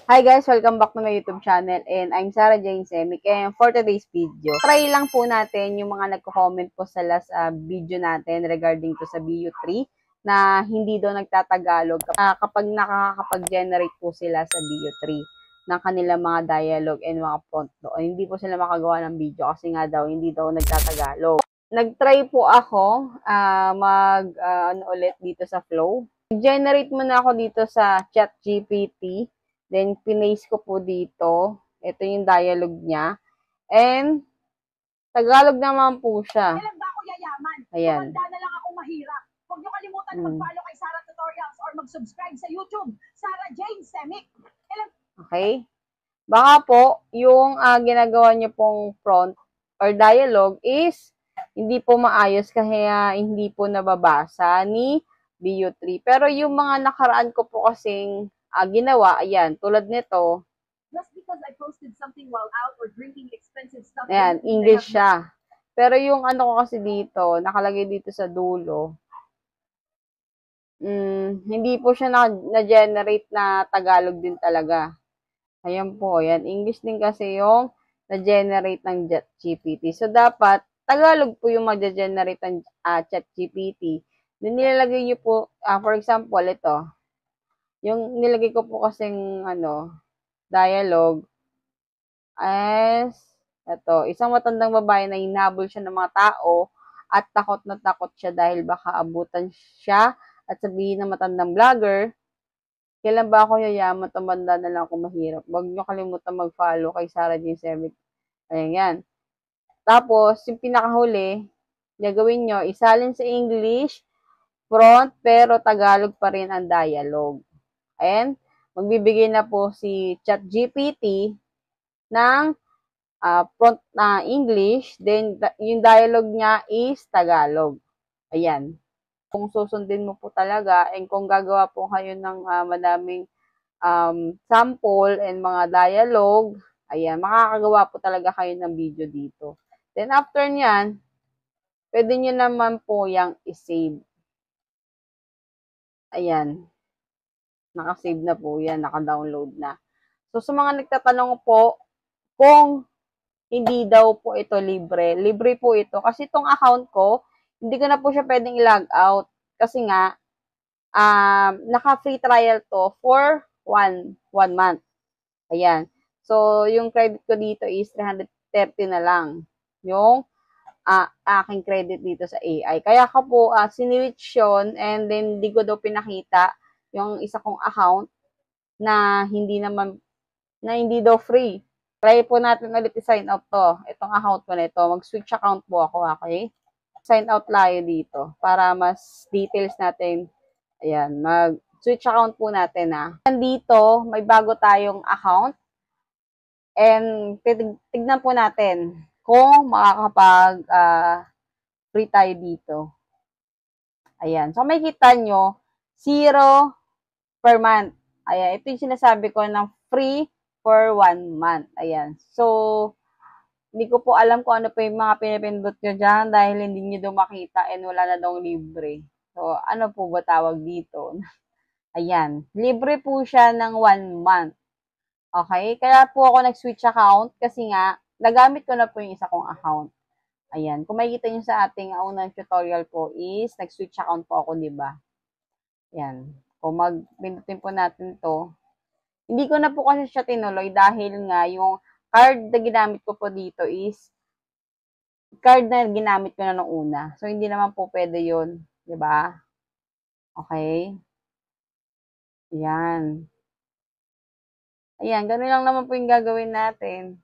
Hi guys! Welcome back to my YouTube channel and I'm Sarah Jane Semic and for today's video, try lang po natin yung mga nagko-comment po sa last video natin regarding to sa BU3 na hindi daw nagtatagalog kapag nakakapag-generate po sila sa BU3 ng kanilang mga dialogue and mga prompt doon. Hindi po sila makagawa ng video kasi nga daw hindi daw nagtatagalog. Nag-try po ako ulit dito sa Flow. Generate muna ako dito sa ChatGPT. Then, pinaste ko po dito. Ito yung dialogue niya. And, Tagalog naman po siya. Kailan ba ako yayaman? Ayan. Tumanda na lang ako mahirap. Huwag niyo kalimutan mag-follow kay Sarah Tutorials or mag-subscribe sa YouTube, Sarah Jane Semic. Okay? Baka po, yung ginagawa niyo pong prompt or dialogue is hindi po maayos kaya hindi po nababasa ni BU3. Pero yung mga nakaraan ko po kasing ginawa, ayan, tulad nito. Just because I posted something while out or drinking expensive stuff. Ayan, English siya. Pero yung ano ko kasi dito, nakalagay dito sa dulo, hindi po siya na-generate na Tagalog din talaga. Ayan po, ayan. English din kasi yung na-generate ng ChatGPT. So, dapat, Tagalog po yung mag-generate ng ChatGPT. Then, nilalagay nyo po, for example, ito. Yung nilagay ko po kasing, dialogue as, ito, isang matandang babae na hinabol siya ng mga tao at takot na takot siya dahil baka abutan siya at sabihin ng matandang vlogger, kailan ba ako yayaman, tumanda na lang ako mahirap. Huwag niyo kalimutan mag-follow kay Sarah Jane Semic. Ayan yan. Tapos, yung pinakahuli, gagawin nyo, isalin sa English, front, pero Tagalog pa rin ang dialogue. And, magbibigay na po si ChatGPT ng prompt na English, then yung dialogue niya is Tagalog. Ayan. Kung susundin mo po talaga, and kung gagawa po kayo ng madaming sample and mga dialogue, ayan, makakagawa po talaga kayo ng video dito. Then, after nyan, pwede nyo naman po yung i-save. Ayan. Naka-save na po yan, naka-download na. So, sa mga nagtatanong po, kung hindi daw po ito libre, libre po ito. Kasi itong account ko, hindi ko na po siya pwedeng i-log out. Kasi nga, naka-free trial to for one month. Ayan. So, yung credit ko dito is 330 na lang. Yung aking credit dito sa AI. Kaya ko po sinwitch yun and then di ko daw pinakita yung isa kong account na hindi daw free. Try po natin ulit i-sign out to. Itong account ko na ito. Mag-switch account po ako, okay? Sign out tayo dito para mas details natin. Ayan, mag-switch account po natin Dito, may bago tayong account. And tignan po natin kung makakapag free tayo dito. Ayan. So, may kita nyo, 0 per month. Ayan. Ito yung sinasabi ko ng free for 1 month. Ayan. So, hindi ko po alam kung ano pa yung mga pinipindot nyo dyan dahil hindi nyo daw makita and wala na daw libre. So, ano po ba tawag dito? Ayan. Libre po siya ng 1 month. Okay? Kaya po ako nag-switch account kasi nga, nagamit ko na po yung isa kong account. Ayan. Kung makikita nyo sa ating unang tutorial po is, nag-switch account po ako, di ba? Ayan. Kung mag-pindutin po natin to, hindi ko na po kasi siya tinuloy dahil nga yung card na ginamit ko po dito is card na ginamit ko na nung una. So, hindi naman po pwede yun. Di ba? Okay? Ayan. Ayan. Ganun lang naman po yung gagawin natin.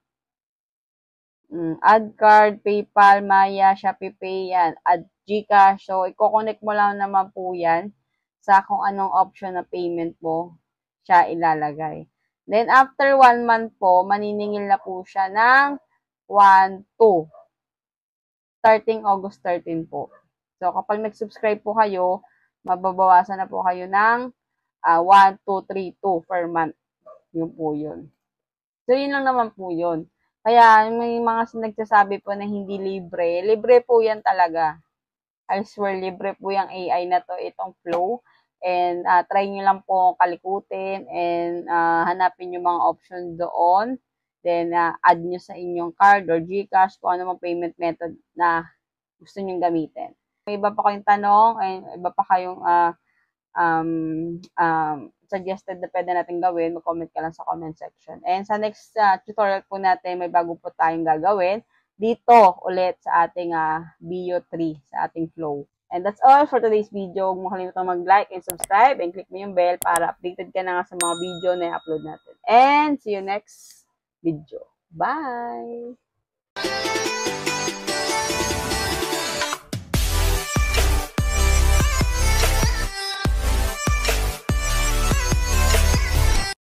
Add card, PayPal, Maya, ShopeePay, yan. Add GCash. So, i-connect mo lang naman po yan sa kung anong option na payment mo siya ilalagay. Then, after 1 month po, maniningil na po siya ng 1-2. Starting August 13 po. So, kapag nag-subscribe po kayo, mababawasan na po kayo ng 1, 2, 3, 2 per month. Yun po yun. So, yun lang naman po yun. Kaya, may mga nagsasabi po na hindi libre. Libre po yan talaga. I swear, libre po yung AI na to, itong Flow. And try nyo lang po kalikutin and hanapin yung mga option doon. Then, add nyo sa inyong card or GCash kung ano mang payment method na gusto nyo gamitin. May iba pa kayong tanong and iba pa kayong suggested na pwede natin gawin, mag-comment ka lang sa comment section. And sa next tutorial po natin, may bago po tayong gagawin dito ulit sa ating BO3, sa ating flow. And that's all for today's video. Huwag mo kalimutan mag-like and subscribe and click mo yung bell para updated ka na nga sa mga video na i-upload natin. And see you next video. Bye!